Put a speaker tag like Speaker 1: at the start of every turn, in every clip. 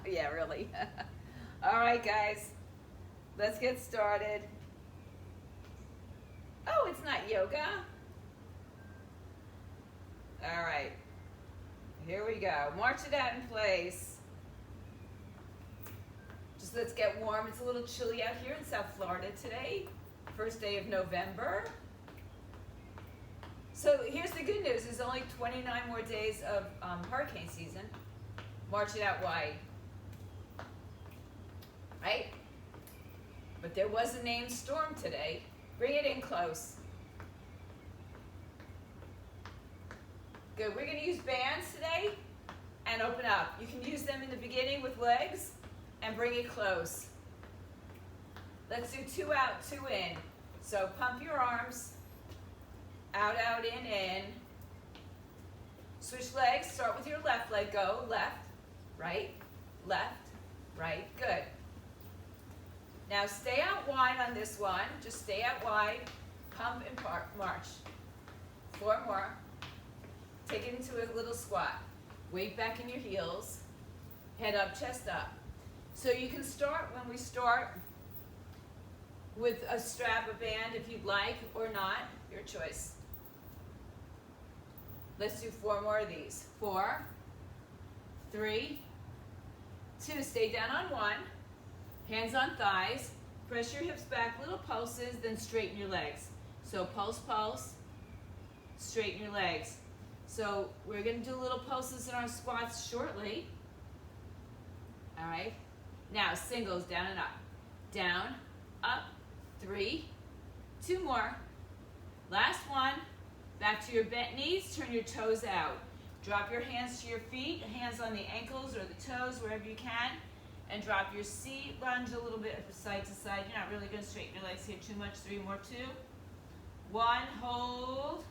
Speaker 1: Yeah, really. All right, guys, let's get started. Oh, it's not yoga. All right, here we go. March it out in place. Just let's get warm. It's a little chilly out here in South Florida today. First day of November. So here's the good news. There's only 29 more days of hurricane season. March it out wide. Right? But there was a named storm today. Bring it in close. Good. We're going to use bands today and open up. You can use them in the beginning with legs and bring it close. Let's do 2 out, 2 in. So pump your arms. Out, out, in. Switch legs. Start with your left leg. Go left, right, good. Now stay out wide on this one. Just stay out wide. Pump and march. 4 more. Take it into a little squat. Weight back in your heels. Head up, chest up. So you can start when we start with a strap, a band if you'd like, or not. Your choice. Let's do 4 more of these. 4, 3, 2. Stay down on 1. Hands on thighs. Press your hips back, little pulses, then straighten your legs. So pulse, pulse, straighten your legs. So we're going to do little pulses in our squats shortly. All right. Now singles, down and up. Down, up, 3, 2 more. Last one. Back to your bent knees, turn your toes out. Drop your hands to your feet, hands on the ankles or the toes, wherever you can, and drop your seat, lunge a little bit side to side. You're not really going to straighten your legs here too much. 3 more, 2, 1, hold.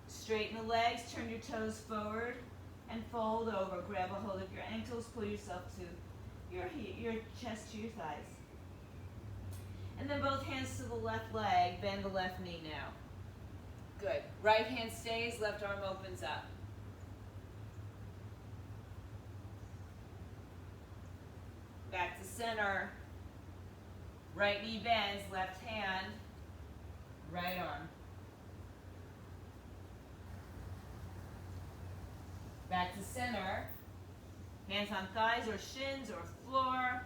Speaker 1: Straighten the legs, turn your toes forward, and fold over. Grab a hold of your ankles, pull yourself to your chest to your thighs. And then both hands to the left leg, bend the left knee now. Good. Right hand stays, left arm opens up. Back to center. Right knee bends, left hand, right arm. Back to center. Hands on thighs or shins or floor.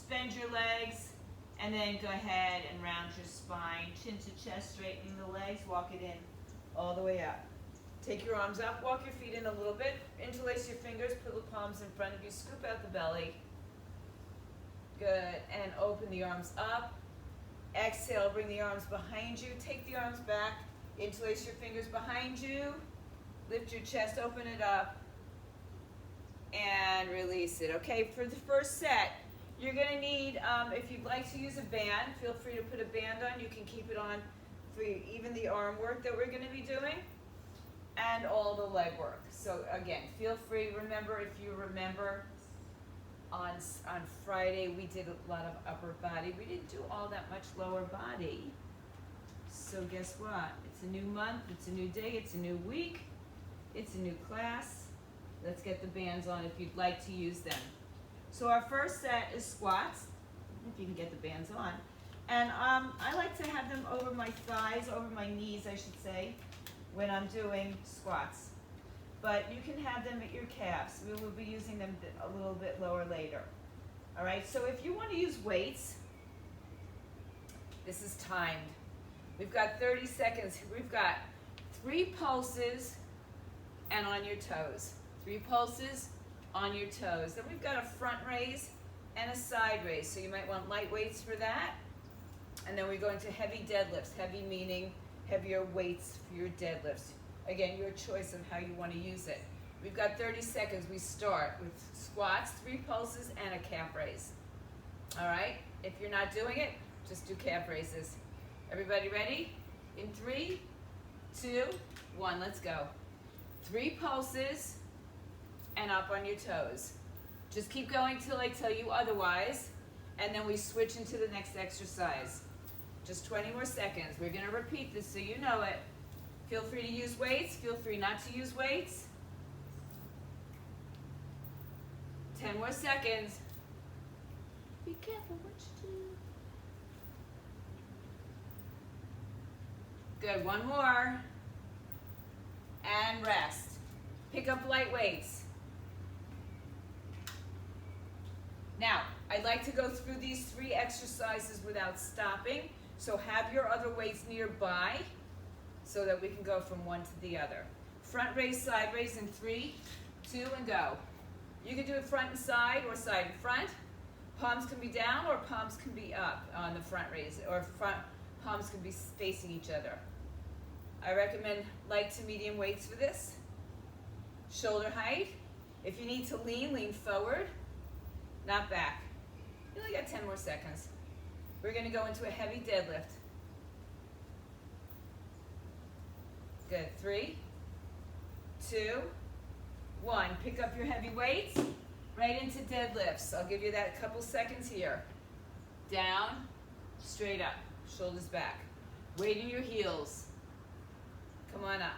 Speaker 1: Bend your legs. And then go ahead and round your spine, chin to chest, straightening the legs, walk it in all the way up. Take your arms up, walk your feet in a little bit, interlace your fingers, put the palms in front of you, scoop out the belly. Good, and open the arms up. Exhale, bring the arms behind you, take the arms back, interlace your fingers behind you, lift your chest, open it up, and release it. Okay, for the first set, you're going to need, if you'd like to use a band, feel free to put a band on. You can keep it on for even the arm work that we're going to be doing and all the leg work. So again, feel free. Remember, if you remember, on Friday we did a lot of upper body. We didn't do all that much lower body. So guess what? It's a new month. It's a new day. It's a new week. It's a new class. Let's get the bands on if you'd like to use them. So our first set is squats, if you can get the bands on. And I like to have them over my thighs, over my knees, I should say, when I'm doing squats. But you can have them at your calves. We will be using them a little bit lower later. All right, so if you want to use weights, this is timed. We've got 30 seconds. We've got 3 pulses and on your toes. 3 pulses on your toes. Then we've got a front raise and a side raise. So you might want light weights for that. And then we're going to heavy deadlifts. Heavy meaning heavier weights for your deadlifts. Again, your choice of how you want to use it. We've got 30 seconds. We start with squats, 3 pulses, and a calf raise. All right? If you're not doing it, just do calf raises. Everybody ready? In 3, 2, 1, let's go. 3 pulses and up on your toes. Just keep going till I tell you otherwise, and then we switch into the next exercise. Just 20 more seconds. We're going to repeat this so you know it. Feel free to use weights. Feel free not to use weights. 10 more seconds. Be careful what you do. Good, one more. And rest. Pick up light weights. Now, I'd like to go through these 3 exercises without stopping. So have your other weights nearby so that we can go from one to the other. Front raise, side raise in 3, 2, and go. You can do it front and side or side and front. Palms can be down or palms can be up on the front raise, or palms can be facing each other. I recommend light to medium weights for this. Shoulder height. If you need to lean, lean forward, not back. You only got 10 more seconds. We're going to go into a heavy deadlift. Good. 3, 2, 1. Pick up your heavy weights right into deadlifts. I'll give you that couple seconds here. Down, straight up, shoulders back. Weight in your heels. Come on up.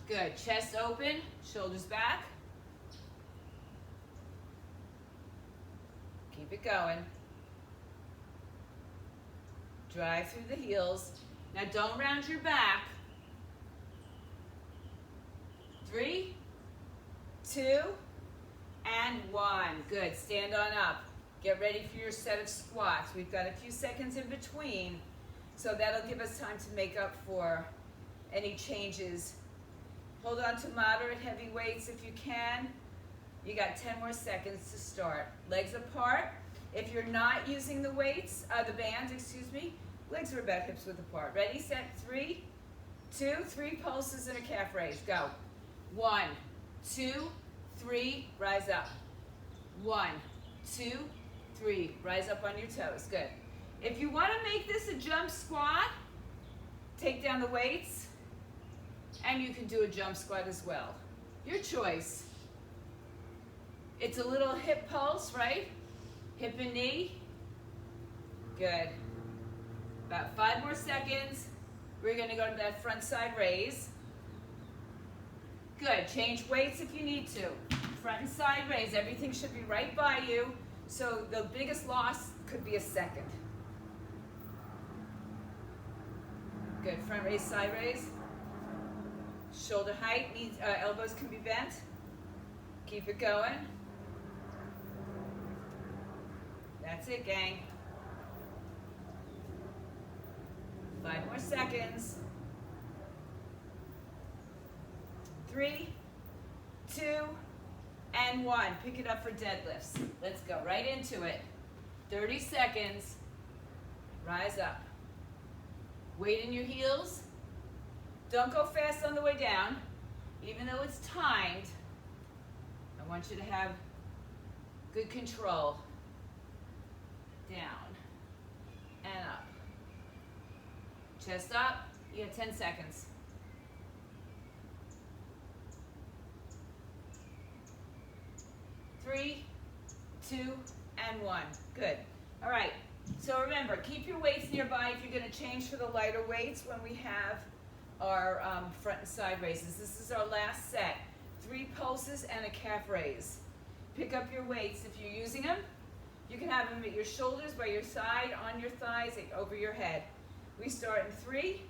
Speaker 1: Good. Chest open, shoulders back. Keep it going. Drive through the heels. Now don't round your back. 3, 2, and 1. Good. Stand on up. Get ready for your set of squats. We've got a few seconds in between, so that'll give us time to make up for any changes. Hold on to moderate heavy weights if you can. You got 10 more seconds to start. Legs apart. If you're not using the weights, the bands, excuse me, legs are about hips width apart. Ready, set, 3, 2, 3 pulses and a calf raise. Go. 1, 2, 3, rise up. 1, 2, 3, rise up on your toes. Good. If you want to make this a jump squat, take down the weights, and you can do a jump squat as well. Your choice. It's a little hip pulse, right? Hip and knee. Good. About 5 more seconds. We're going to go to that front side raise. Good. Change weights if you need to. Front and side raise. Everything should be right by you. So the biggest loss could be a second. Good. Front raise, side raise. Shoulder height. Knees, elbows can be bent. Keep it going. That's it, gang. 5 more seconds. 3, 2, and 1. Pick it up for deadlifts. Let's go right into it. 30 seconds. Rise up. Weight in your heels. Don't go fast on the way down. Even though it's timed, I want you to have good control. Down and up. Chest up. You have 10 seconds. 3, 2, and 1. Good. All right. So remember, keep your weights nearby if you're going to change for the lighter weights when we have our front and side raises. This is our last set. 3 pulses and a calf raise. Pick up your weights if you're using them. You can have them at your shoulders, by your side, on your thighs, over your head. We start in 3,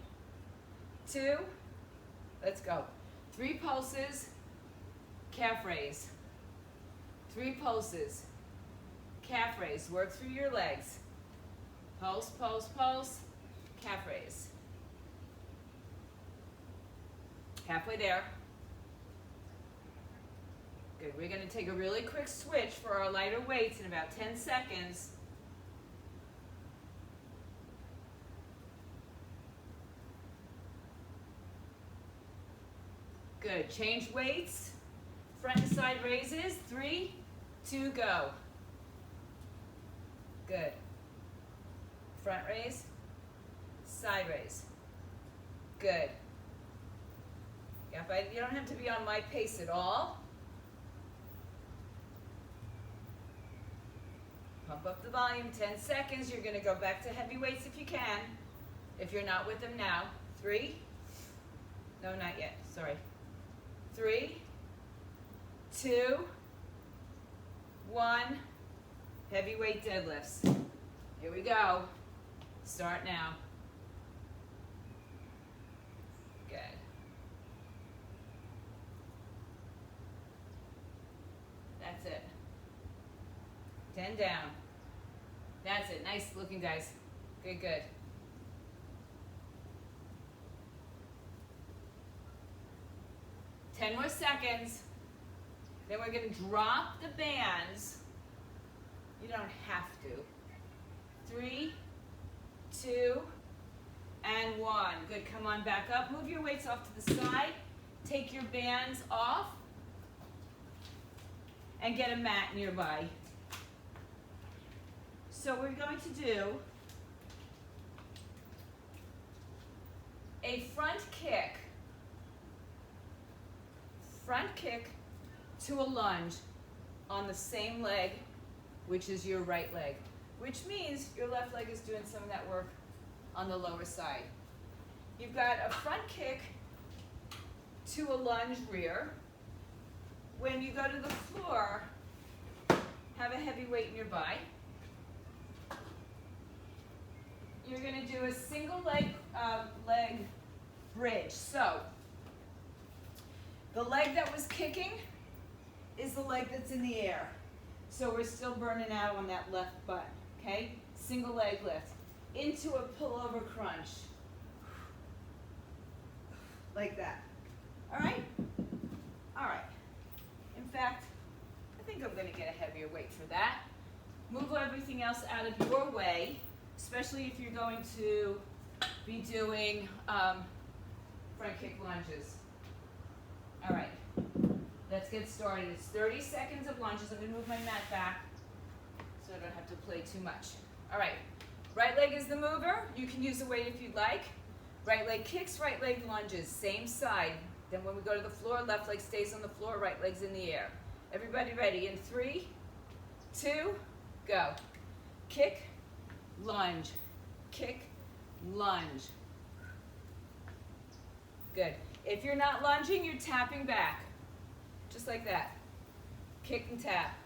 Speaker 1: 2, let's go. 3 pulses, calf raise. 3 pulses, calf raise. Work through your legs. Pulse, pulse, pulse, calf raise. Halfway there. Good. We're going to take a really quick switch for our lighter weights in about 10 seconds. Good. Change weights. Front and side raises. 3, 2, go. Good. Front raise. Side raise. Good. Yeah, but you don't have to be on my pace at all. Pump up the volume, 10 seconds. You're going to go back to heavy weights if you can. If you're not with them now. 3. No, not yet. Sorry. 3, 2, Heavyweight deadlifts. Here we go. Start now. Good. That's it. 10 down. That's it. Nice looking, guys. Good, good. Ten more seconds. Then we're going to drop the bands. You don't have to. 3, 2, and 1. Good. Come on back up. Move your weights off to the side. Take your bands off. And get a mat nearby. So we're going to do a front kick to a lunge on the same leg, which is your right leg, which means your left leg is doing some of that work on the lower side. You've got a front kick to a lunge rear. When you go to the floor, have a heavy weight nearby. You're going to do a single leg bridge. So the leg that was kicking is the leg that's in the air. So we're still burning out on that left butt, okay? Single leg lift into a pullover crunch. Like that. All right? All right. In fact, I think I'm going to get a heavier weight for that. Move everything else out of your way, especially if you're going to be doing front kick lunges. All right, let's get started. It's 30 seconds of lunges. I'm going to move my mat back so I don't have to play too much. All right, right leg is the mover. You can use the weight if you'd like. Right leg kicks, right leg lunges, same side. Then when we go to the floor, left leg stays on the floor, right leg's in the air. Everybody ready? In 3, 2, go. Kick, lunge, kick, lunge. Good. If you're not lunging, you're tapping back. Just like that. Kick and tap.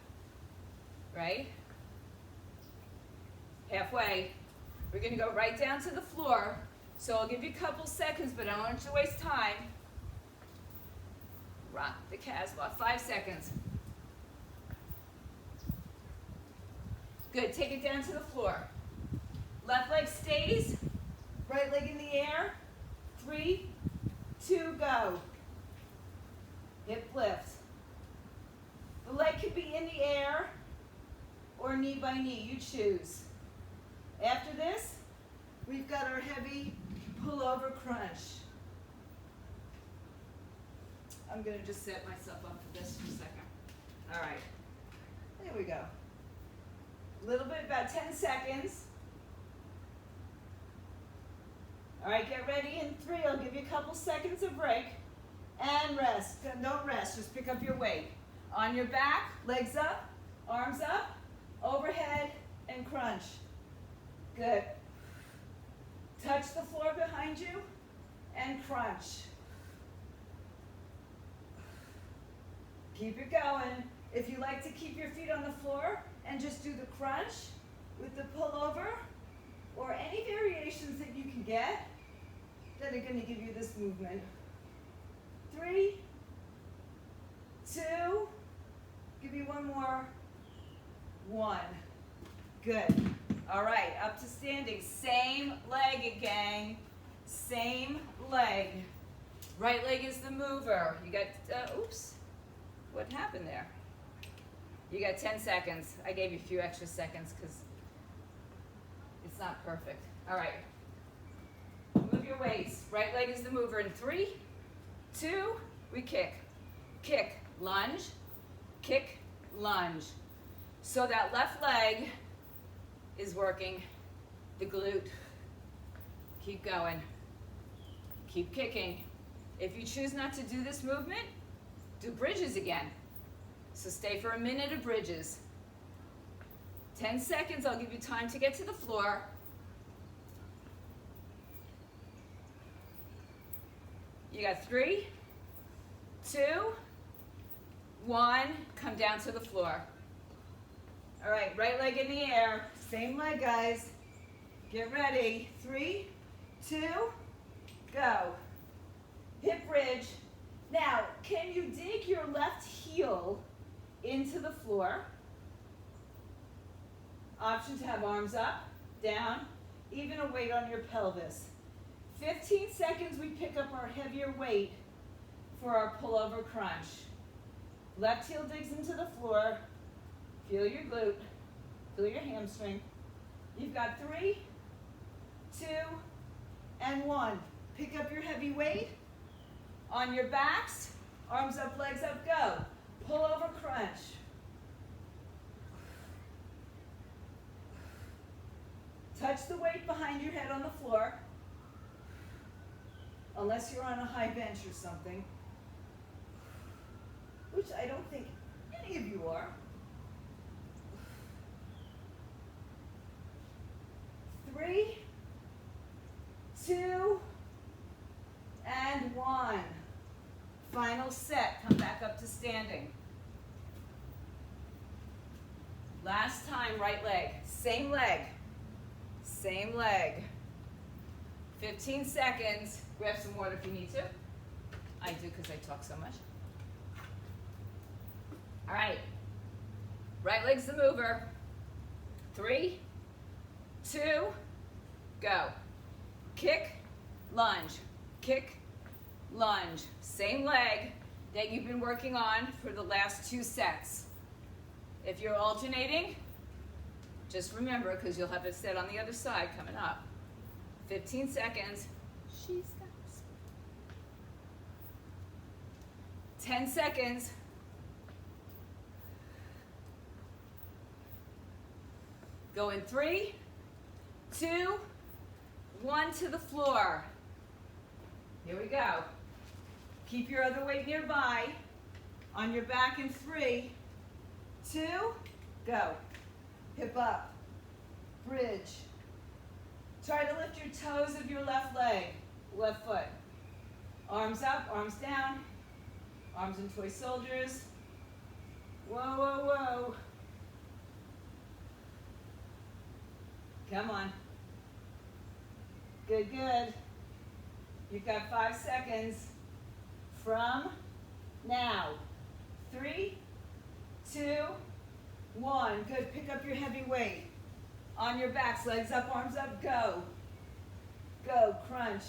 Speaker 1: Right? Halfway. We're going to go right down to the floor. So I'll give you a couple seconds, but I don't want you to waste time. Rock the calves about 5 seconds. Good. Take it down to the floor. Left leg stays. Right leg in the air. 3, 2, go. Hip lift. The leg could be in the air or knee by knee. You choose. After this, we've got our heavy pullover crunch. I'm going to just set myself up for this for a second. All right. There we go. A little bit, about 10 seconds. All right, get ready in 3. I'll give you a couple seconds of break. And rest. Don't rest, just pick up your weight. On your back, legs up, arms up, overhead, and crunch. Good. Touch the floor behind you and crunch. Keep it going. If you like to keep your feet on the floor and just do the crunch with the pullover or any variations that you can get that are going to give you this movement. 3, 2, give me one more. 1. Good. All right, up to standing. Same leg, gang. Same leg. Right leg is the mover. You got, oops. What happened there? You got 10 seconds. I gave you a few extra seconds because it's not perfect. All right. Move your weights. Right leg is the mover. In 3, 2, we kick. Kick, lunge, kick, lunge. So that left leg is working the glute. Keep going. Keep kicking. If you choose not to do this movement, do bridges again. So stay for a minute of bridges. 10 seconds, I'll give you time to get to the floor. You got 3, 2, 1, come down to the floor. All right, right leg in the air. Same leg, guys. Get ready. 3, 2, go. Hip bridge. Now, can you dig your left heel into the floor? Option to have arms up, down, even a weight on your pelvis. 15 seconds, we pick up our heavier weight for our pullover crunch. Left heel digs into the floor. Feel your glute. Feel your hamstring. You've got 3, 2, and 1. Pick up your heavy weight. On your backs, arms up, legs up, go. Pull over crunch. Touch the weight behind your head on the floor, unless you're on a high bench or something, which I don't think any of you are. 3, 2, and 1. Final set. Come back up to standing. Last time, right leg. Same leg. Same leg. 15 seconds. Grab some water if you need to. I do because I talk so much. All right. Right leg's the mover. 3, 2, go. Kick, lunge. Kick, lunge. Same leg that you've been working on for the last 2 sets. If you're alternating, just remember, because you'll have a set on the other side coming up. 15 seconds. She stops. 10 seconds. Go in 3, 2, 1 to the floor. Here we go. Keep your other weight nearby. On your back in 3, 2, go. Hip up, bridge. Try to lift your toes of your left leg, left foot. Arms up, arms down. Arms in toy soldiers. Whoa, whoa, whoa. Come on. Good, good. You've got 5 seconds from now. 3, 2, 1. Good. Pick up your heavy weight. On your backs, legs up, arms up, go. Go, crunch.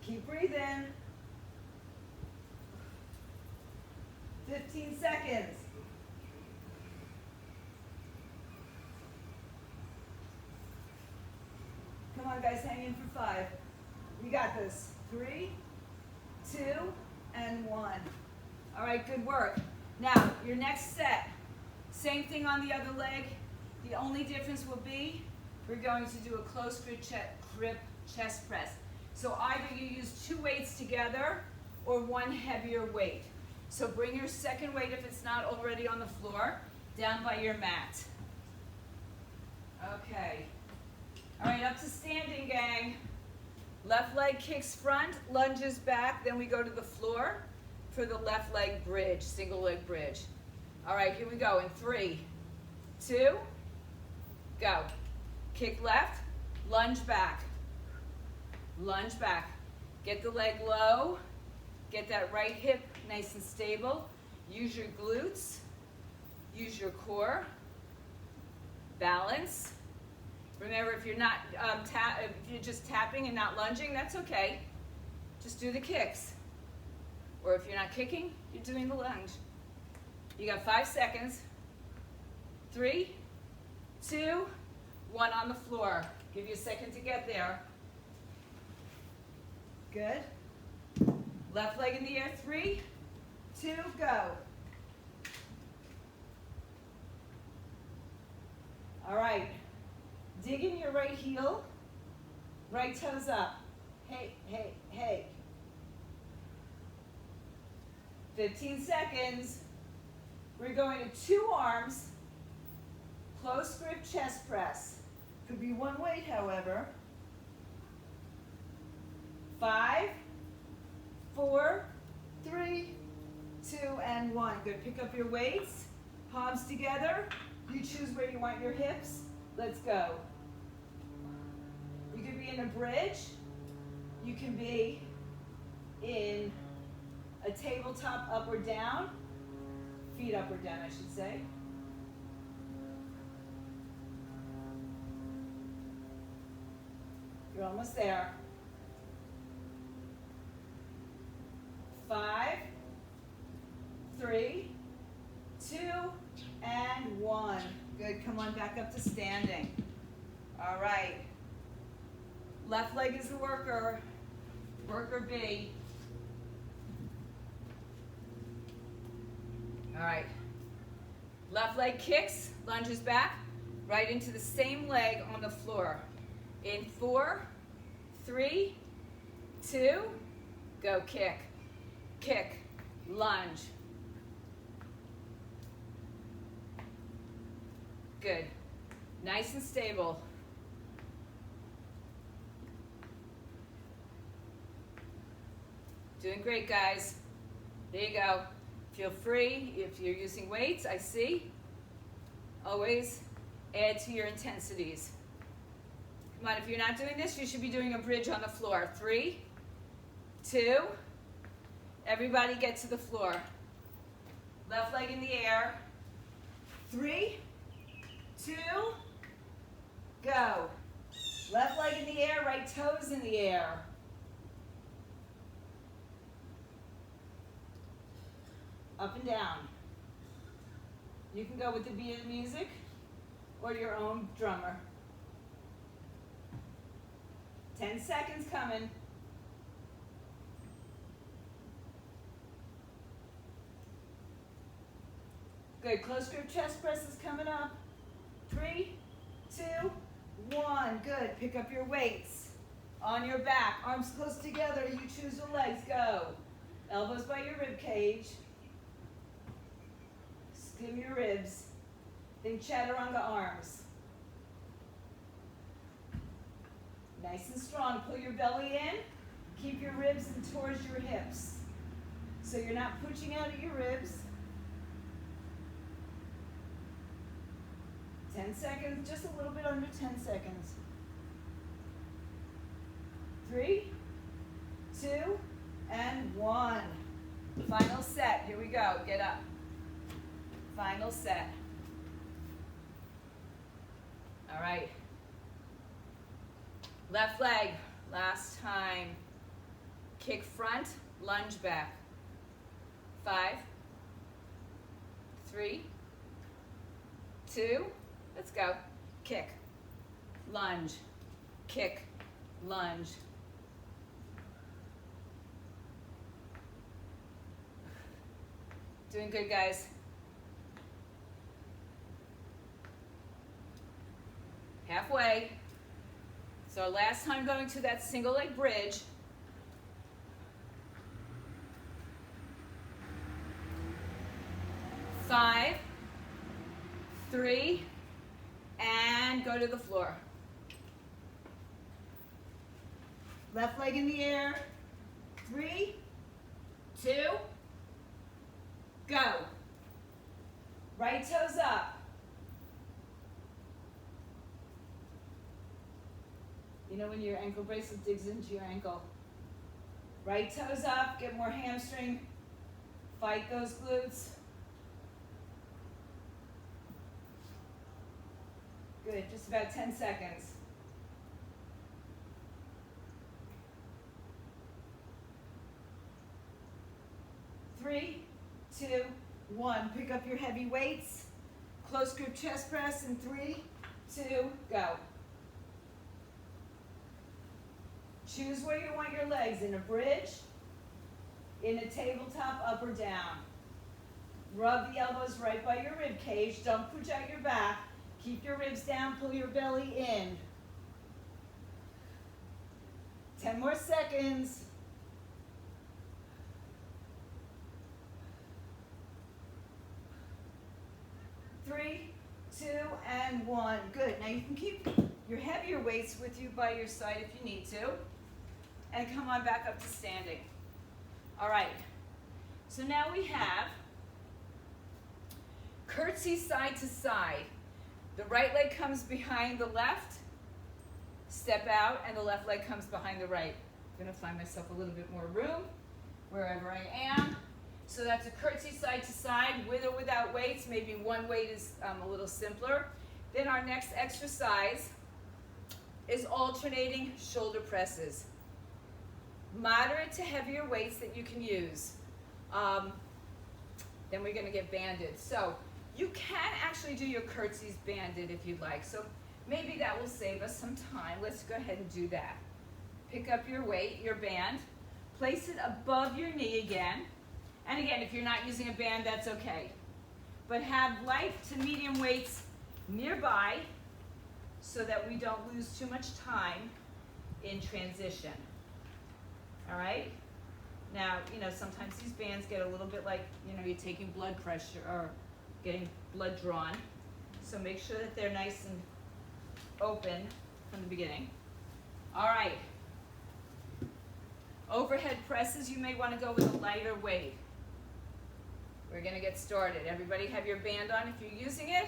Speaker 1: Keep breathing. 15 seconds. Come on, guys, hang in for 5. We got this. 3, 2, and 1. All right, good work. Now, your next set, same thing on the other leg. The only difference will be we're going to do a close grip chest press. So either you use 2 weights together or 1 heavier weight. So bring your second weight, if it's not already on the floor, down by your mat. Okay. All right, up to standing, gang. Left leg kicks front, lunges back, then we go to the floor for the left leg bridge, single leg bridge. All right, here we go in 3, 2, go. Kick left, lunge back. Lunge back. Get the leg low, get that right hip nice and stable. Use your glutes, use your core, balance. Remember, if you're not if you're just tapping and not lunging, that's okay. Just do the kicks. Or if you're not kicking, you're doing the lunge. You got 5 seconds. 3, 2, 1 on the floor. Give you a second to get there. Good. Left leg in the air. 3, 2, go. All right. Dig in your right heel, right toes up. Hey, hey, hey. 15 seconds. We're going to 2 arms, close grip chest press. Could be 1 weight, however. 5, 4, 3, 2, and 1. Good. Pick up your weights. Palms together. You choose where you want your hips. Let's go. You can be in a bridge. You can be in a tabletop up or down. Feet up or down, I should say. You're almost there. 5, 3, 2, and 1. Good. Come on back up to standing. All right. Left leg is the worker. Worker B. All right. Left leg kicks, lunges back, right into the same leg on the floor. In 4, 3, 2, go. Kick, kick, lunge. Good. Nice and stable. Doing great, guys. There you go. Feel free if you're using weights, I see. Always add to your intensities. Come on, if you're not doing this, you should be doing a bridge on the floor. 3, 2, everybody get to the floor. Left leg in the air. 3, 2, go. Left leg in the air, right toes in the air. Up and down. You can go with the beat of the music or your own drummer. 10 seconds coming. Good. Close grip chest press is coming up. 3, 2, 1. Good. Pick up your weights. On your back. Arms close together. You choose the legs. Go. Elbows by your rib cage. Skim your ribs. Think chaturanga arms. Nice and strong. Pull your belly in. Keep your ribs in towards your hips. So you're not pushing out at your ribs. 10 seconds, just a little bit under 10 seconds. 3, 2, and 1. Final set. Here we go. Get up. Final set. All right. Left leg. Last time. Kick front, lunge back. 5, 3, 2, let's go. Kick, lunge, kick, lunge. Doing good, guys. Halfway. So last time going to that single leg bridge. 5, 3, and go to the floor. Left leg in the air. 3, 2, go. Right toes up. You know when your ankle bracelet digs into your ankle. Right toes up, get more hamstring. Fight those glutes. Good, just about 10 seconds. Three, 2, 1. Pick up your heavy weights. Close grip chest press in 3, 2, go. Choose where you want your legs, in a bridge, in a tabletop, up or down. Rub the elbows right by your rib cage. Don't push out your back. Keep your ribs down, pull your belly in. 10 more seconds. 3, 2, and 1. Good. Now you can keep your heavier weights with you by your side if you need to. and come on back up to standing. All right, so now we have curtsy side to side. The right leg comes behind the left, step out, and the left leg comes behind the right. I'm gonna find myself a little bit more room wherever I am. So that's a curtsy side to side, with or without weights. Maybe one weight is a little simpler. Then our next exercise is alternating shoulder presses. Moderate to heavier weights that you can use. Then we're gonna get banded. So you can actually do your curtsies banded if you'd like. So maybe that will save us some time. Let's go ahead and do that. Pick up your weight, your band, place it above your knee again. And again, if you're not using a band, that's okay. But have light to medium weights nearby so that we don't lose too much time in transition. All right? Now, sometimes these bands get a little bit like, you're taking blood pressure or getting blood drawn. So make sure that they're nice and open from the beginning. All right. Overhead presses, you may want to go with a lighter weight. We're going to get started. Everybody have your band on if you're using it.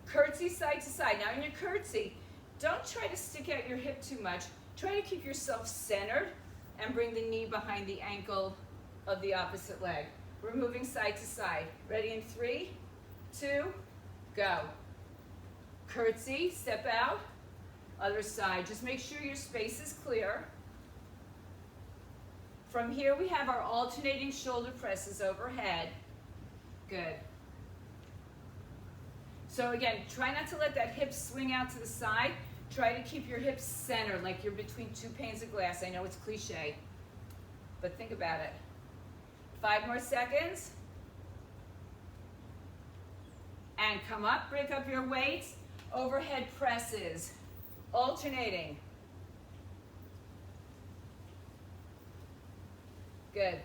Speaker 1: Curtsy side to side. Now in your curtsy, don't try to stick out your hip too much. Try to keep yourself centered and bring the knee behind the ankle of the opposite leg. We're moving side to side. Ready in 3, 2, go. Curtsy, step out, other side. Just make sure your space is clear. From here we have our alternating shoulder presses overhead. Good. So again, try not to let that hip swing out to the side. Try to keep your hips centered, like you're between 2 panes of glass. I know it's cliche, but think about it. 5 more seconds. And come up, break up your weights. Overhead presses, alternating. Good.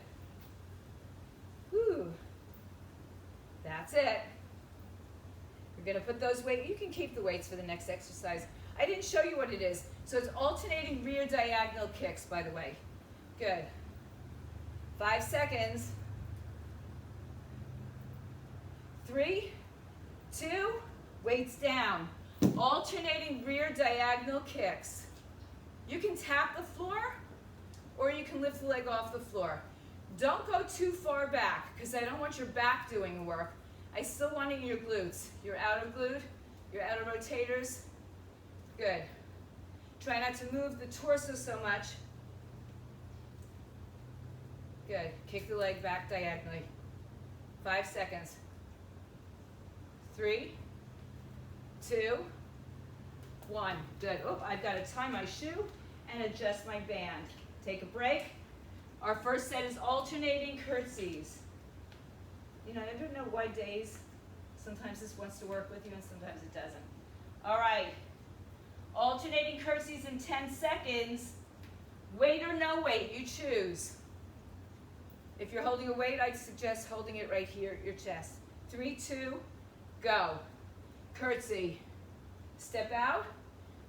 Speaker 1: Whew. That's it. We're gonna put those weights, you can keep the weights for the next exercise. I didn't show you what it is. So it's alternating rear diagonal kicks, by the way. Good. 5 seconds. 3, 2, weights down. Alternating rear diagonal kicks. You can tap the floor or you can lift the leg off the floor. Don't go too far back because I don't want your back doing the work. I still want it in your glutes. Your outer glute, your outer rotators. Good. Try not to move the torso so much. Good. Kick the leg back diagonally. 5 seconds. 3, 2, 1. Good. Oh, I've got to tie my shoe and adjust my band. Take a break. Our first set is alternating curtsies. I don't know why days, sometimes this wants to work with you and sometimes it doesn't. All right. Alternating curtsies in 10 seconds. Weight or no weight, you choose. If you're holding a weight, I'd suggest holding it right here at your chest. 3, 2, go. Curtsy. Step out.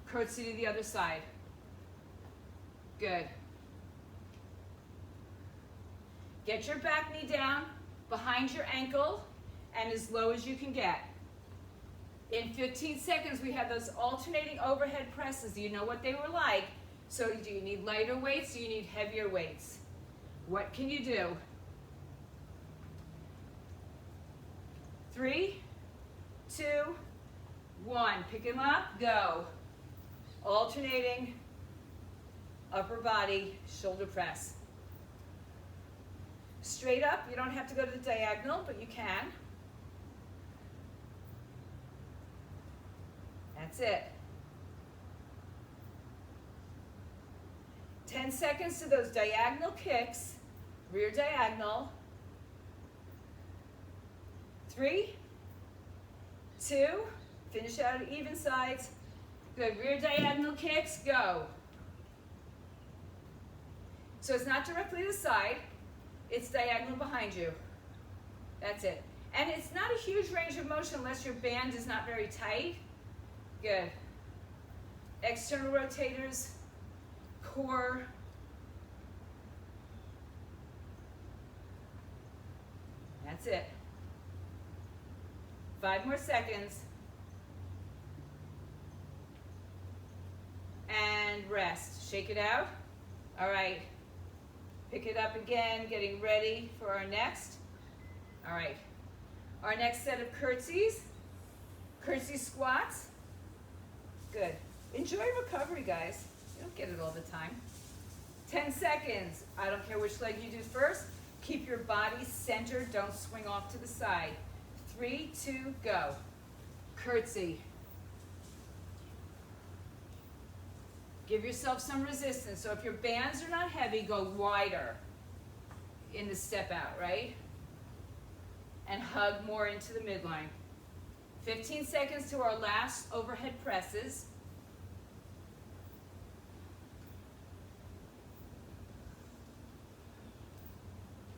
Speaker 1: Curtsy to the other side. Good. Get your back knee down behind your ankle and as low as you can get. In 15 seconds, we have those alternating overhead presses. You know what they were like. So do you need lighter weights? Do you need heavier weights? What can you do? 3, 2, 1. Pick them up, go. Alternating upper body shoulder press. Straight up, you don't have to go to the diagonal, but you can. That's it. 10 seconds to those diagonal kicks, rear diagonal. 3, 2, finish out at even sides. Good, rear diagonal kicks, go. So it's not directly to the side, it's diagonal behind you. That's it. And it's not a huge range of motion unless your band is not very tight. Good. External rotators, core, That's it. 5 more seconds. And rest. Shake it out. All right. Pick it up again, getting ready for our next. All right. Our next set of curtsies. Curtsy squats. Good. Enjoy recovery, guys. You don't get it all the time. 10 seconds. I don't care which leg you do first. Keep your body centered. Don't swing off to the side. 3, 2, go. Curtsy. Give yourself some resistance. So if your bands are not heavy, go wider in the step out, right? And hug more into the midline. 15 seconds to our last overhead presses.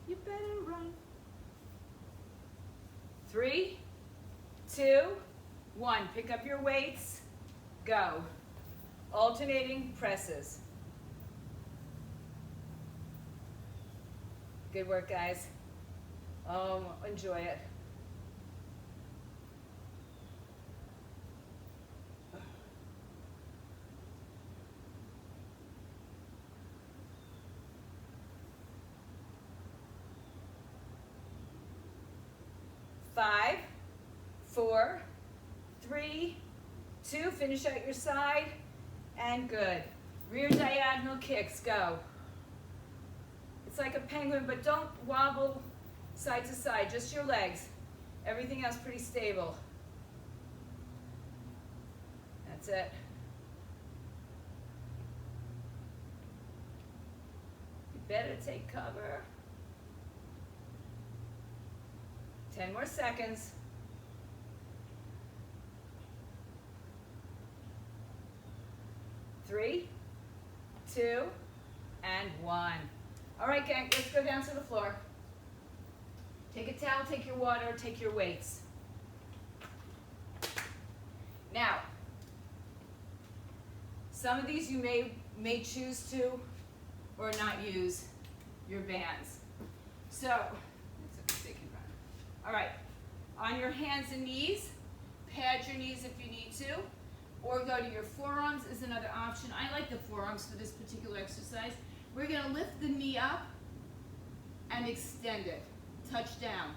Speaker 1: You better run. 3, 2, 1. Pick up your weights. Go. Alternating presses. Good work, guys. Enjoy it. Five, 4, 3, 2. Finish out your side. And good. Rear diagonal kicks, go. It's like a penguin, but don't wobble side to side, just your legs. Everything else pretty stable. That's it. You better take cover. 10 more seconds. 3, 2, and 1. All right, gang, let's go down to the floor. Take a towel, take your water, take your weights. Now, some of these you may choose to or not use your bands. So, they can run. All right, on your hands and knees, pad your knees if you need to. Or go to your forearms is another option. I like the forearms for this particular exercise. We're going to lift the knee up and extend it. Touch down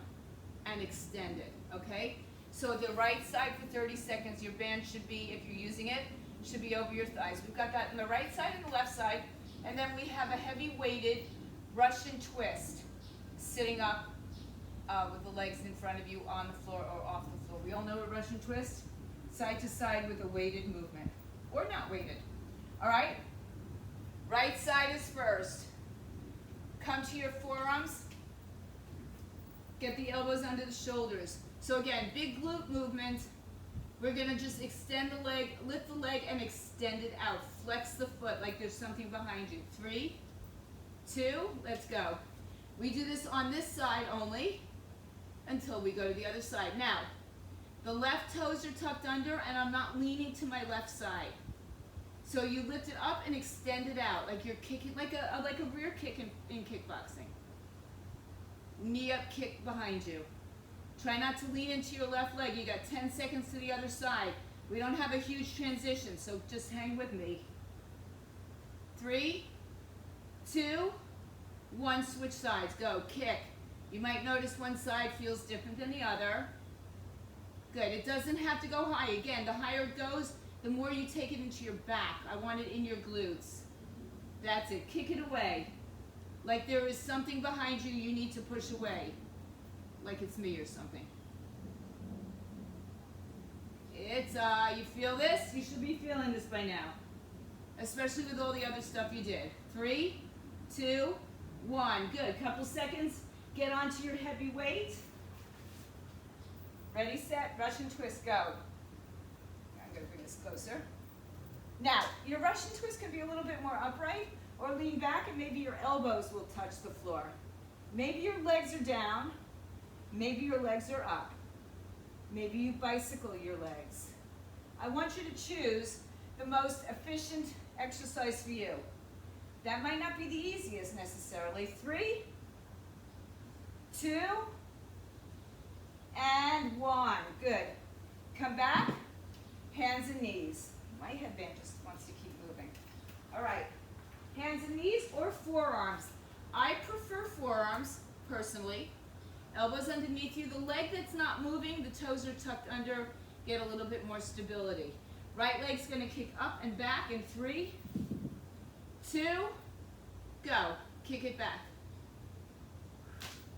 Speaker 1: and extend it, okay? So the right side for 30 seconds, your band should be, if you're using it, should be over your thighs. We've got that on the right side and the left side. And then we have a heavy weighted Russian twist sitting up with the legs in front of you on the floor or off the floor. We all know a Russian twist? Side to side with a weighted movement, or not weighted. All right? Right side is first. Come to your forearms. Get the elbows under the shoulders. So again, big glute movement. We're gonna just extend the leg, lift the leg and extend it out. Flex the foot like there's something behind you. 3, 2, let's go. We do this on this side only until we go to the other side. Now, the left toes are tucked under and I'm not leaning to my left side. So you lift it up and extend it out like you're kicking, like a rear kick in kickboxing. Knee up kick behind you. Try not to lean into your left leg. You got 10 seconds to the other side. We don't have a huge transition, so just hang with me. 3, 2, 1, switch sides. Go, kick. You might notice one side feels different than the other. Good, it doesn't have to go high. Again, the higher it goes, the more you take it into your back. I want it in your glutes. That's it, kick it away. Like there is something behind you you need to push away. Like it's me or something. It's, you feel this? You should be feeling this by now. Especially with all the other stuff you did. 3, 2, 1. Good, couple seconds. Get onto your heavy weight. Ready, set, Russian twist, go. I'm going to bring this closer. Now, your Russian twist can be a little bit more upright or lean back and maybe your elbows will touch the floor. Maybe your legs are down. Maybe your legs are up. Maybe you bicycle your legs. I want you to choose the most efficient exercise for you. That might not be the easiest necessarily. 3, 2, and 1. Good. Come back, hands and knees. My headband just wants to keep moving. All right, hands and knees or forearms. I prefer forearms, personally. Elbows underneath you. The leg that's not moving, the toes are tucked under, get a little bit more stability. Right leg's going to kick up and back in 3, 2, go. Kick it back.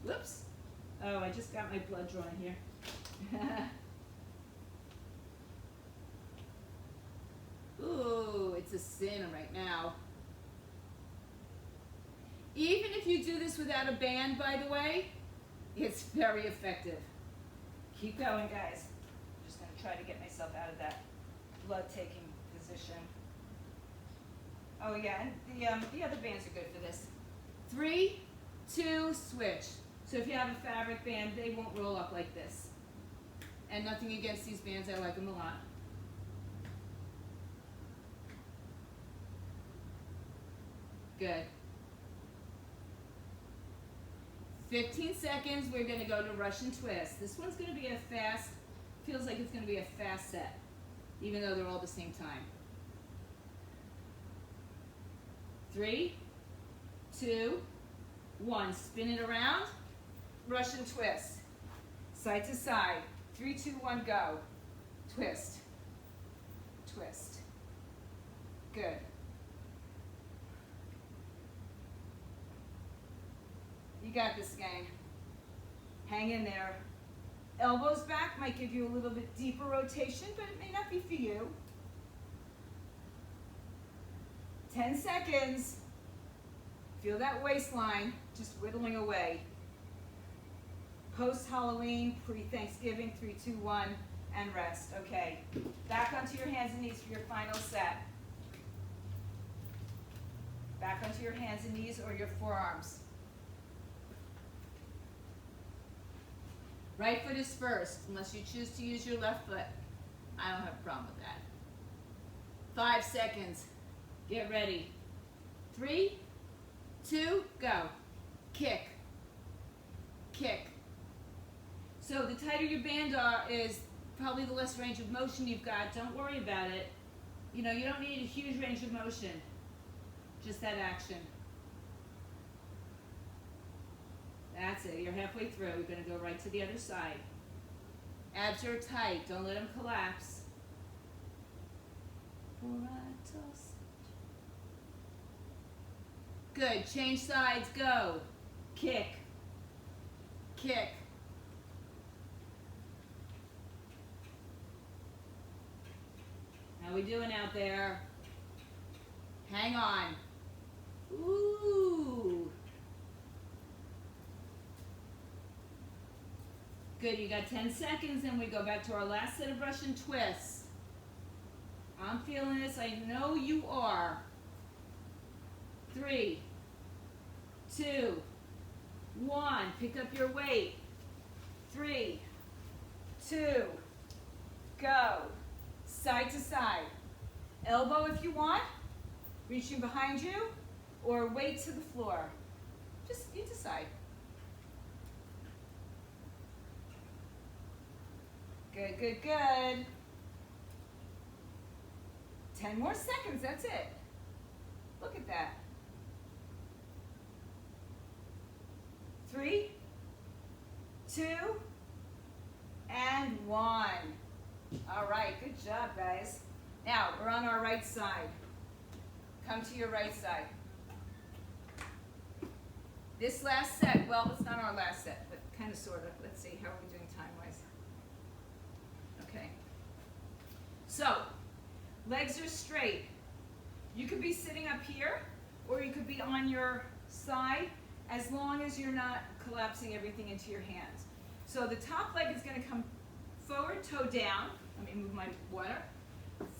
Speaker 1: Whoops. Oh, I just got my blood drawn here. Ooh, it's a sin right now. Even if you do this without a band, by the way, it's very effective. Keep going, guys. I'm just going to try to get myself out of that blood-taking position. Oh, yeah, and the other bands are good for this. 3, 2, switch. So if you have a fabric band, they won't roll up like this. And nothing against these bands, I like them a lot. Good. 15 seconds, we're going to go to Russian twist. This one's going to be a fast, feels like it's going to be a fast set, even though they're all the same time. 3, 2, 1. Spin it around. Russian twist. Side to side. 3, 2, 1, go. Twist. Twist. Good. You got this, gang. Hang in there. Elbows back might give you a little bit deeper rotation, but it may not be for you. 10 seconds. Feel that waistline just whittling away. Post-Halloween, pre-Thanksgiving, 3, 2, 1, and rest. Okay, back onto your hands and knees for your final set. Back onto your hands and knees or your forearms. Right foot is first, unless you choose to use your left foot. I don't have a problem with that. 5 seconds. Get ready. 3, 2, go. Kick. Kick. So the tighter your band is probably the less range of motion you've got. Don't worry about it. You know, you don't need a huge range of motion. Just that action. That's it. You're halfway through. We're going to go right to the other side. Abs are tight. Don't let them collapse. Good. Change sides. Go. Kick. Kick. How we doing out there? Hang on. Ooh. Good, you got 10 seconds and we go back to our last set of Russian twists. I'm feeling this, I know you are. 3, 2, 1, pick up your weight. 3, 2, go. Side to side. Elbow if you want, reaching behind you, or weight to the floor. Just, you decide. Good, good, good. 10 more seconds, that's it. Look at that. 3, 2, and 1. All right, good job, guys. Now, we're on our right side. Come to your right side. This last set, well, it's not our last set, but kind of, sort of. Let's see, how are we doing time-wise? Okay. So, legs are straight. You could be sitting up here, or you could be on your side, as long as you're not collapsing everything into your hands. So the top leg is going to come forward, toe down. Let me move my water.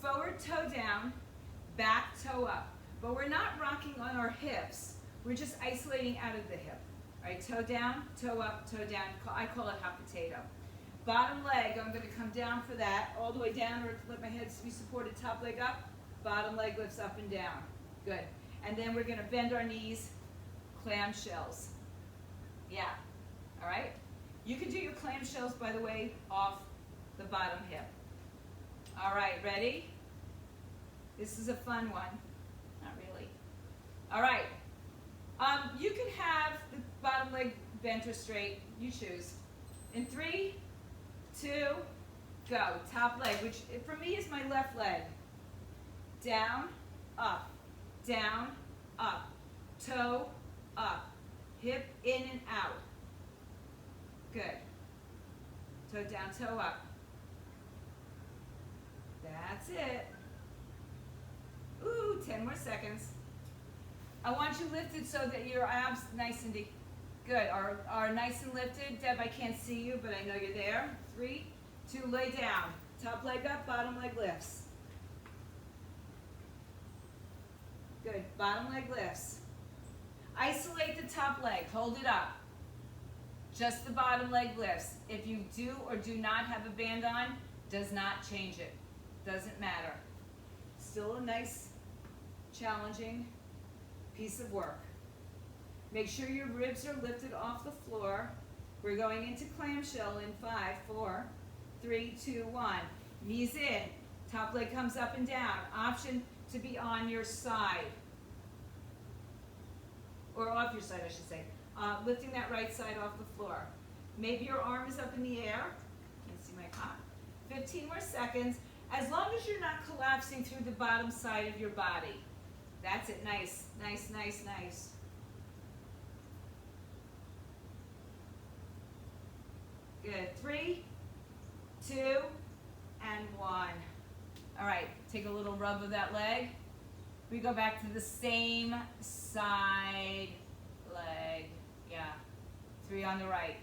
Speaker 1: Forward, toe down, back, toe up. But we're not rocking on our hips. We're just isolating out of the hip. All right, toe down, toe up, toe down. I call it hot potato. Bottom leg, I'm going to come down for that, all the way down, or let my head be supported, top leg up. Bottom leg lifts up and down. Good. And then we're going to bend our knees, clam shells. Yeah. All right? You can do your clamshells, by the way, off the bottom hip. All right, ready? This is a fun one. Not really. All right. You can have the bottom leg bent or straight. You choose. In 3, 2, go. Top leg, which for me is my left leg. Down, up, down, up. Toe, up. Hip in and out. Good. Toe down, toe up. That's it. Ooh, 10 more seconds. I want you lifted so that your abs nice and deep. Good, are nice and lifted. Deb, I can't see you, but I know you're there. 3, 2, lay down. Top leg up, bottom leg lifts. Good, bottom leg lifts. Isolate the top leg, hold it up. Just the bottom leg lifts. If you do or do not have a band on, does not change it. Doesn't matter. Still a nice, challenging piece of work. Make sure your ribs are lifted off the floor. We're going into clamshell in 5, 4, 3, 2, 1. Knees in. Top leg comes up and down. Option to be on your side. Or off your side, I should say. Lifting that right side off the floor. Maybe your arm is up in the air. Can't see my cot. 15 more seconds. As long as you're not collapsing through the bottom side of your body. That's it. Nice, nice, nice, nice. Good. 3, 2, and 1. All right. Take a little rub of that leg. We go back to the same side leg. Yeah. 3 on the right.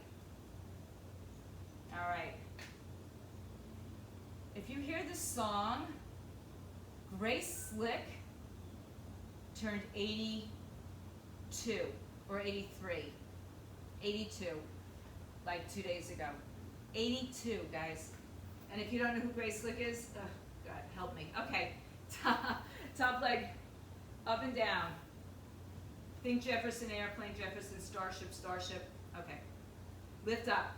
Speaker 1: All right. If you hear this song, Grace Slick turned 82 or 83. 82, like 2 days ago. 82, guys. And if you don't know who Grace Slick is, oh, God, help me. Okay. Top leg up and down. Think Jefferson Airplane, Jefferson Starship, Starship. Okay. Lift up.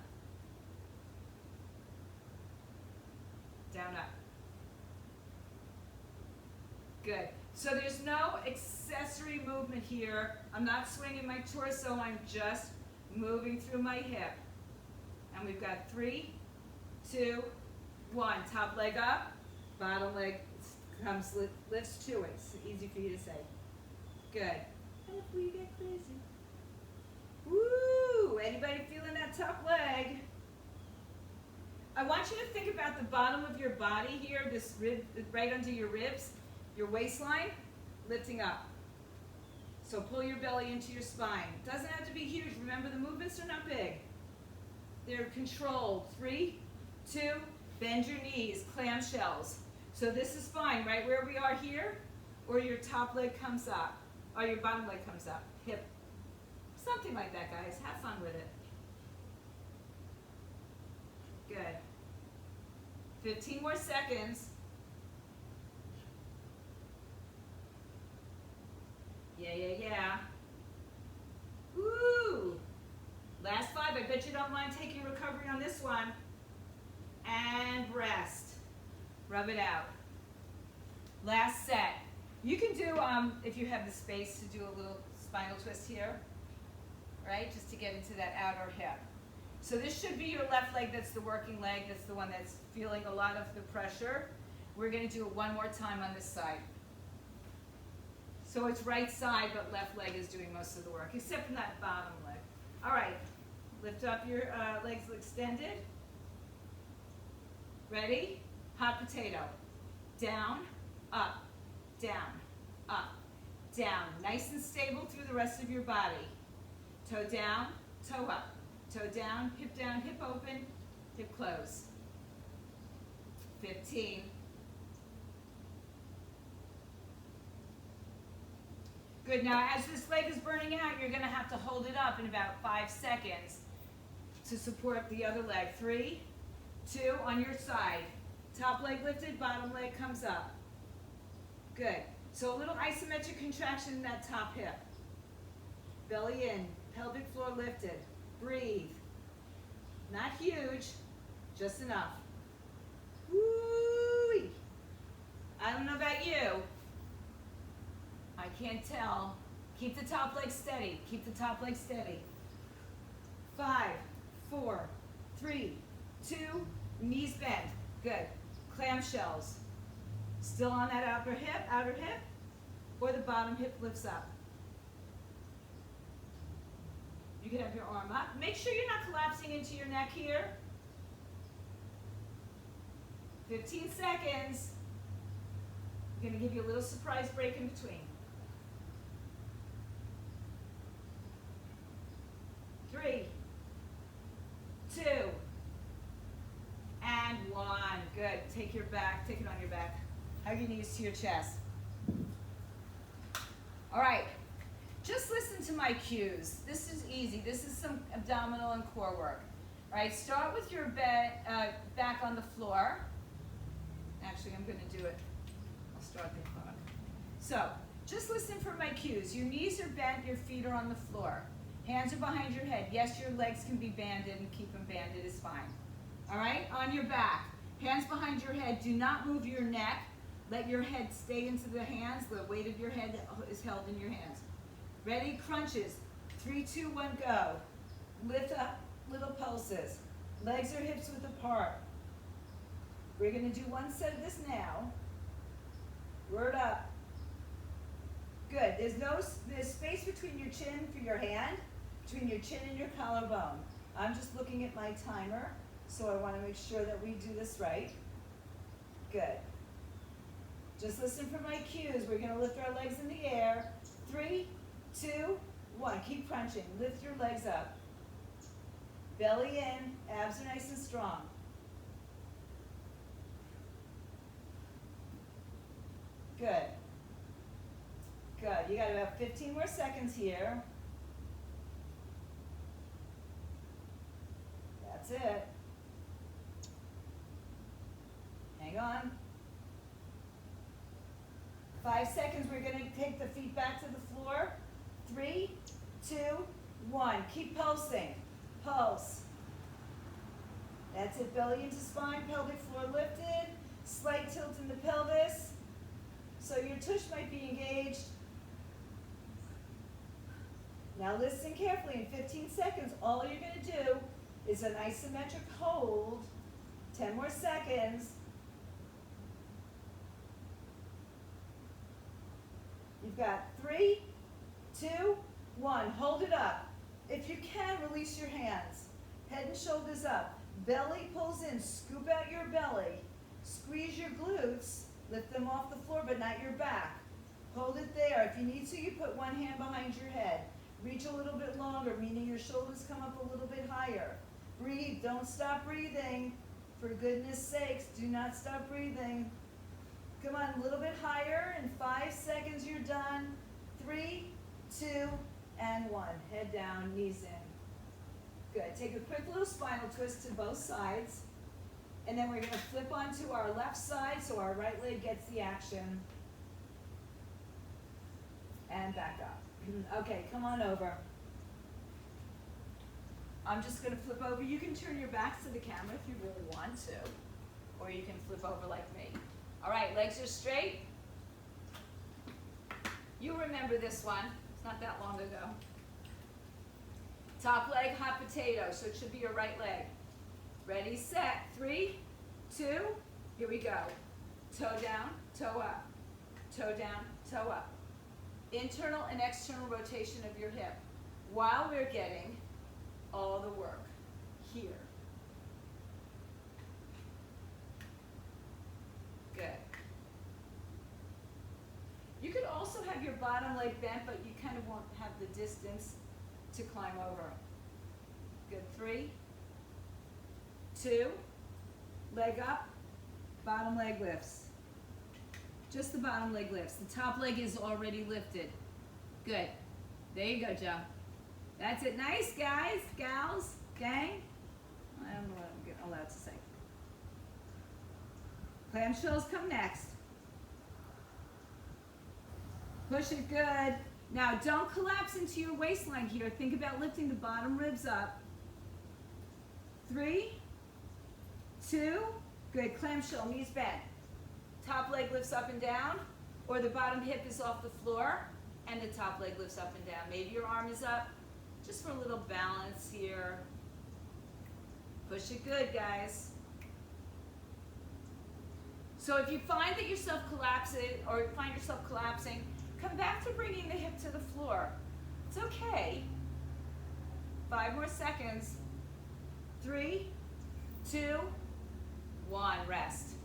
Speaker 1: Down, up. Good. So there's no accessory movement here. I'm not swinging my torso. I'm just moving through my hip. And we've got 3, 2, 1. Top leg up. Bottom leg comes, lifts to it. It's easy for you to say. Good. And if we get crazy. Woo! Anybody feeling that top leg? I want you to think about the bottom of your body here, this rib, right under your ribs, your waistline, lifting up. So pull your belly into your spine. Doesn't have to be huge. Remember, the movements are not big. They're controlled. 3, 2, bend your knees, clamshells. So this is fine, right where we are here, or your top leg comes up, or your bottom leg comes up, hip. Something like that, guys. Have fun with it. Good. 15 more seconds. Yeah, yeah, yeah. Woo! Last 5. I bet you don't mind taking recovery on this one. And rest. Rub it out. Last set. You can do, if you have the space, to do a little spinal twist here, right? Just to get into that outer hip. So this should be your left leg. That's the working leg. That's the one that's feeling a lot of the pressure. We're going to do it one more time on this side. So it's right side, but left leg is doing most of the work, except for that bottom leg. All right. Lift up your legs extended. Ready? Hot potato. Down, up, down, up, down. Nice and stable through the rest of your body. Toe down, toe up. Toe down, hip open, hip close. 15. Good, now as this leg is burning out, you're gonna have to hold it up in about 5 seconds to support the other leg. 3, 2, on your side. Top leg lifted, bottom leg comes up. Good, so a little isometric contraction in that top hip. Belly in, pelvic floor lifted. Breathe. Not huge, just enough. Woo-wee. I don't know about you. I can't tell. Keep the top leg steady. Keep the top leg steady. 5, 4, 3, 2, knees bent. Good. Clamshells. Still on that outer hip, or the bottom hip lifts up. You can have your arm up. Make sure you're not collapsing into your neck here. 15 seconds. I'm going to give you a little surprise break in between. 3, 2, and 1. Good. Take it on your back. Hug your knees to your chest. All right. Just listen to my cues. This is easy. This is some abdominal and core work. All right. Start with your back on the floor. Actually, I'm going to do it. I'll start the clock. So, just listen for my cues. Your knees are bent. Your feet are on the floor. Hands are behind your head. Yes, your legs can be banded, and keep them banded is fine. All right? On your back. Hands behind your head. Do not move your neck. Let your head stay into the hands. The weight of your head is held in your hands. Ready? Crunches. 3, 2, 1, go. Lift up, little pulses. Legs or hips width apart. We're going to do one set of this now. Word up. Good. There's space between your chin for your hand, between your chin and your collarbone. I'm just looking at my timer, so I want to make sure that we do this right. Good. Just listen for my cues. We're going to lift our legs in the air. 3, 2, 1. Keep crunching. Lift your legs up. Belly in. Abs are nice and strong. Good. Good. You got about 15 more seconds here. That's it. Hang on. 5 seconds. We're going to take the feet back to the floor. 3, 2, 1. Keep pulsing. Pulse. That's it. Belly into spine. Pelvic floor lifted. Slight tilt in the pelvis. So your tush might be engaged. Now listen carefully. In 15 seconds, all you're going to do is an isometric hold. 10 more seconds. You've got 3, 2, 1. Hold it up. If you can, release your hands. Head and shoulders up. Belly pulls in. Scoop out your belly. Squeeze your glutes. Lift them off the floor, but not your back. Hold it there. If you need to, you put one hand behind your head. Reach a little bit longer, meaning your shoulders come up a little bit higher. Breathe. Don't stop breathing. For goodness sakes, do not stop breathing. Come on, a little bit higher. In 5 seconds, you're done. 3, 2, and 1. Head down, knees in. Good. Take a quick little spinal twist to both sides. And then we're going to flip onto our left side so our right leg gets the action. And back up. Okay, come on over. I'm just going to flip over. You can turn your backs to the camera if you really want to. Or you can flip over like me. All right, legs are straight. You remember this one. It's not that long ago. Top leg, hot potato. So it should be your right leg. Ready, set. 3, 2, here we go. Toe down, toe up. Toe down, toe up. Internal and external rotation of your hip while we're getting all the work here. Good. You could also have your bottom leg bent, but you kind of won't have the distance to climb over. Good. 3, 2, leg up, bottom leg lifts. Just the bottom leg lifts. The top leg is already lifted. Good. There you go, Joe. That's it. Nice, guys, gals, gang. I don't know what I'm allowed to say. Clamshells come next. Push it good. Now, don't collapse into your waistline here. Think about lifting the bottom ribs up. 3, 2, good. Clamshell, knees bent. Top leg lifts up and down, or the bottom hip is off the floor, and the top leg lifts up and down. Maybe your arm is up, just for a little balance here. Push it good, guys. So if you find that yourself collapsing, or find yourself collapsing, come back to bringing the hip to the floor. It's okay. 5 more seconds. 3, 2, 1, rest.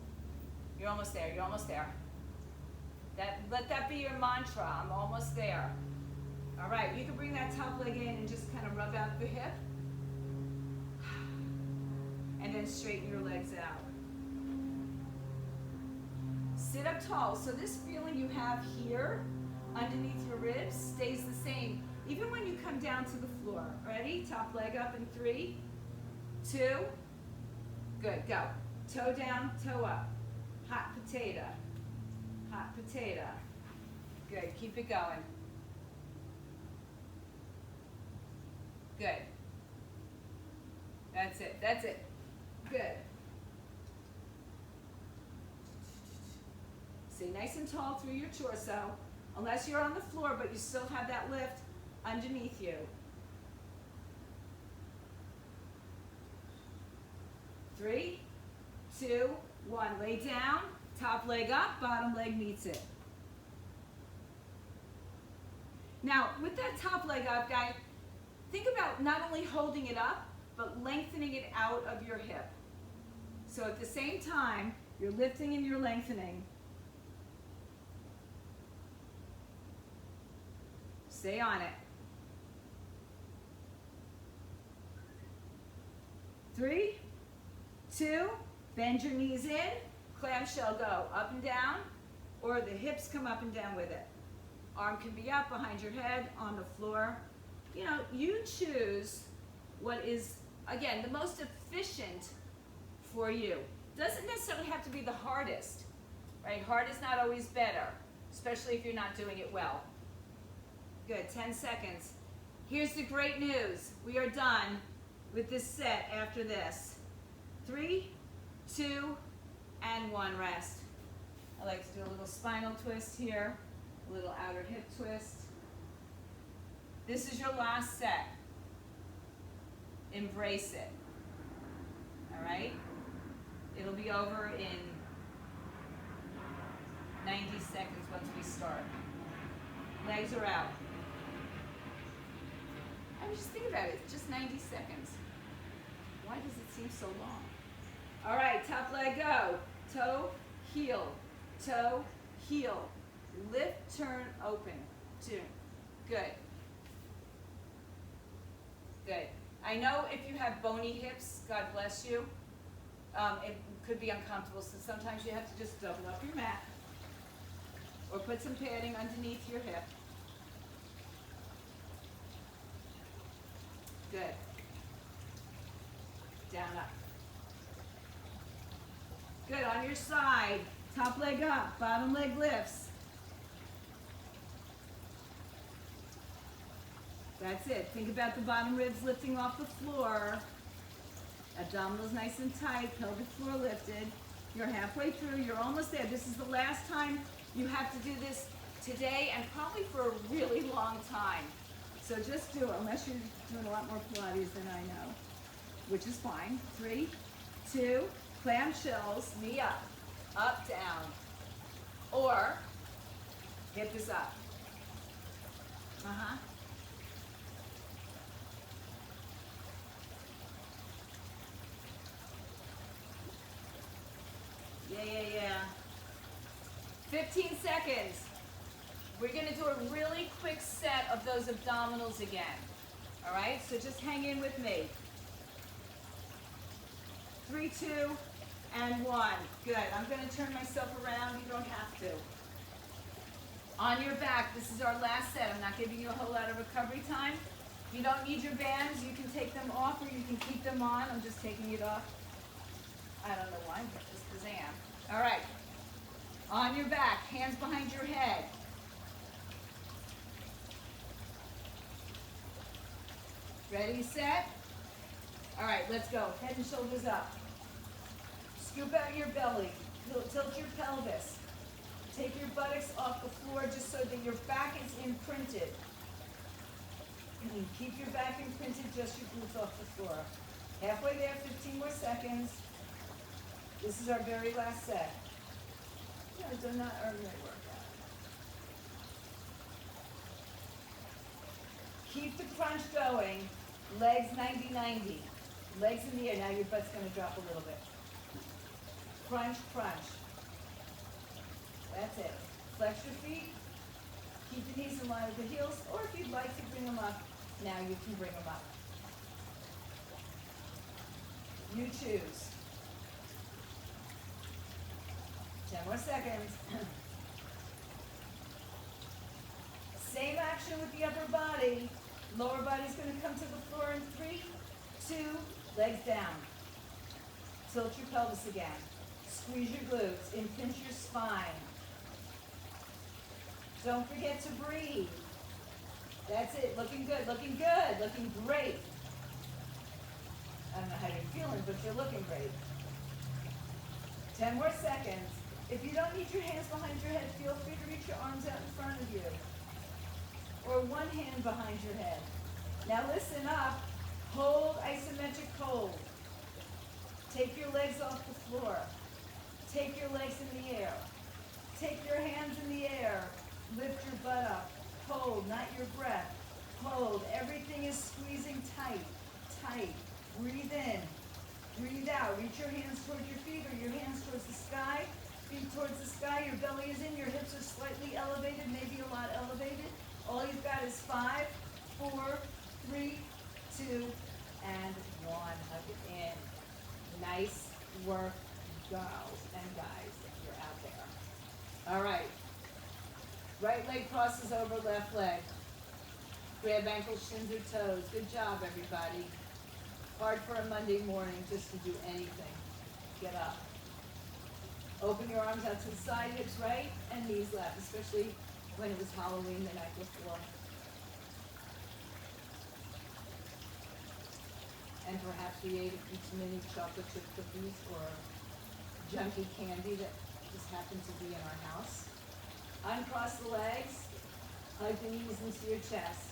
Speaker 1: You're almost there, you're almost there. Let that be your mantra, I'm almost there. All right, you can bring that top leg in and just kind of rub out the hip. And then straighten your legs out. Sit up tall. So this feeling you have here underneath your ribs stays the same even when you come down to the floor. Ready? Top leg up in 3, 2, good, go. Toe down, toe up. Hot potato. Hot potato. Good, keep it going. Good. That's it, that's it. Good. Stay nice and tall through your torso, unless you're on the floor, but you still have that lift underneath you. 3, 2, 1. Lay down, top leg up, bottom leg meets it. Now, with that top leg up, guys, think about not only holding it up, but lengthening it out of your hip. So at the same time, you're lifting and you're lengthening. Stay on it. 3, 2, bend your knees in, clamshell go up and down, or the hips come up and down with it. Arm can be up behind your head, on the floor. You know, you choose what is, again, the most efficient for you. Doesn't necessarily have to be the hardest, right? Hard is not always better, especially if you're not doing it well. Good, 10 seconds. Here's the great news. We are done with this set after this. 3, 2, and 1, rest. I like to do a little spinal twist here, a little outer hip twist. This is your last set. Embrace it. All right? It'll be over in 90 seconds once we start. Legs are out. I mean, just think about it, it's just 90 seconds. Why does it seem so long? All right, top leg go. Toe, heel, toe, heel. Lift, turn, open. 2. Good. Good. I know if you have bony hips, God bless you, it could be uncomfortable, so sometimes you have to just double up your mat or put some padding underneath your hip. Good. Down, up. Good, on your side. Top leg up, bottom leg lifts. That's it. Think about the bottom ribs lifting off the floor. Abdominals nice and tight, pelvic floor lifted. You're halfway through, you're almost there. This is the last time you have to do this today and probably for a really long time. So just do it, unless you're doing a lot more Pilates than I know, which is fine. 3, 2, clamshells, knee up, down. Or hip is up. Yeah. 15 seconds. We're going to do a really quick set of those abdominals again. All right, so just hang in with me. 3, 2, and 1. Good. I'm going to turn myself around. You don't have to. On your back, this is our last set. I'm not giving you a whole lot of recovery time. You don't need your bands. You can take them off or you can keep them on. I'm just taking it off. I don't know why, but just because I am. All right. On your back, hands behind your head. Ready, set, All right, let's go. Head and shoulders up. Scoop out your belly. Tilt your pelvis. Take your buttocks off the floor just so that your back is imprinted. Keep your back imprinted, just your glutes off the floor. Halfway there, 15 more seconds. This is our very last set. No, do not earn my workout. Keep the crunch going. Legs 90-90. Legs in the air. Now your butt's going to drop a little bit. Crunch, crunch. That's it. Flex your feet. Keep the knees in line with the heels. Or if you'd like to bring them up, now you can bring them up. You choose. 10 more seconds. Same action with the upper body. Lower body's going to come to the floor in 3, 2, legs down. Tilt your pelvis again. Squeeze your glutes. Impinge your spine. Don't forget to breathe. That's it. Looking good, looking good, looking great. I don't know how you're feeling, but you're looking great. 10 more seconds. If you don't need your hands behind your head, feel free to reach your arms out in front of you. Or one hand behind your head. Now listen up. Hold isometric hold. Take your legs off the floor. Take your legs in the air. Take your hands in the air. Lift your butt up. Hold, not your breath. Hold. Everything is squeezing tight, tight. Breathe in. Breathe out. Reach your hands towards your feet or your hands towards the sky. Feet towards the sky. Your belly is in. Your hips are slightly elevated, maybe a lot elevated. All you've got is 5, 4, 3, 2, and 1. Hug it in. Nice work, girls and guys, if you're out there. All right. Right leg crosses over left leg. Grab ankles, shins, or toes. Good job, everybody. Hard for a Monday morning just to do anything. Get up. Open your arms out to the side, hips right, and knees left, especially when it was Halloween the night before. And perhaps we ate a few too many chocolate chip cookies or junky candy that just happened to be in our house. Uncross the legs, hug the knees into your chest.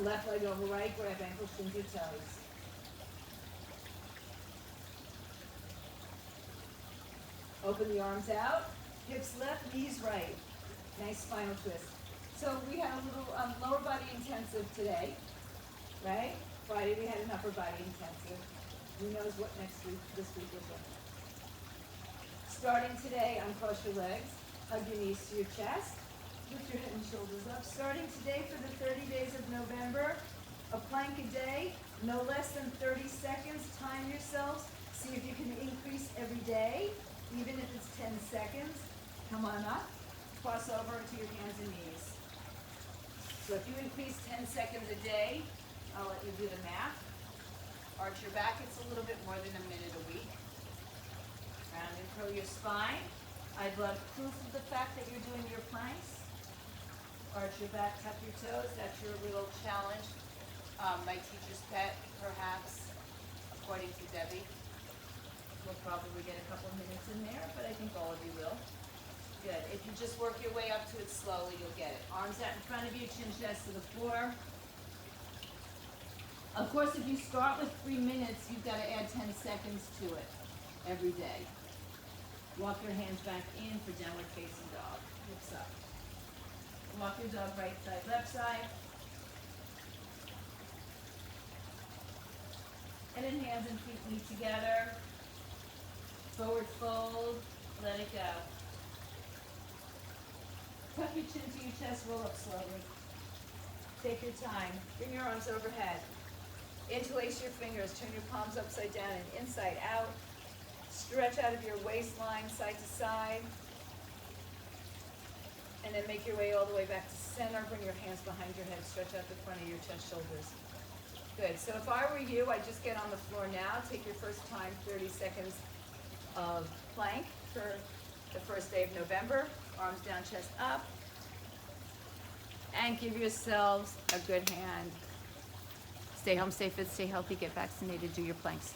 Speaker 1: Left leg over right, grab ankles, shins, or toes. Open the arms out, hips left, knees right. Nice spinal twist. So we had a little lower body intensive today, right? Friday we had an upper body intensive. Who knows what this week will look like. Starting today, uncross your legs, hug your knees to your chest, lift your head and shoulders up. Starting today for the 30 days of November, a plank a day, no less than 30 seconds. Time yourselves. See if you can increase every day, even if it's 10 seconds. Come on up. Cross over to your hands and knees. So if you increase 10 seconds a day, I'll let you do the math. Arch your back. It's a little bit more than a minute a week. Round and curl your spine. I'd love proof of the fact that you're doing your planks. Arch your back, tuck your toes. That's your little challenge. My teacher's pet, perhaps, according to Debbie. We'll probably get a couple minutes in there, but I think all of you will. Good. If you just work your way up to it slowly, you'll get it. Arms out in front of you, chin chest to the floor. Of course, if you start with 3 minutes, you've got to add 10 seconds to it every day. Walk your hands back in for downward facing dog. Hips up. Walk your dog right side, left side. And then hands and feet meet together. Forward fold, let it go. Tuck your chin to your chest, roll up slowly. Take your time. Bring your arms overhead. Interlace your fingers, turn your palms upside down and inside out. Stretch out of your waistline side to side. And then make your way all the way back to center. Bring your hands behind your head. Stretch out the front of your chest, shoulders. Good. So if I were you, I'd just get on the floor now. Take your first time, 30 seconds of plank for the first day of November. Arms down, chest up. And give yourselves a good hand.
Speaker 2: Stay home, stay fit, stay healthy, get vaccinated, do your planks.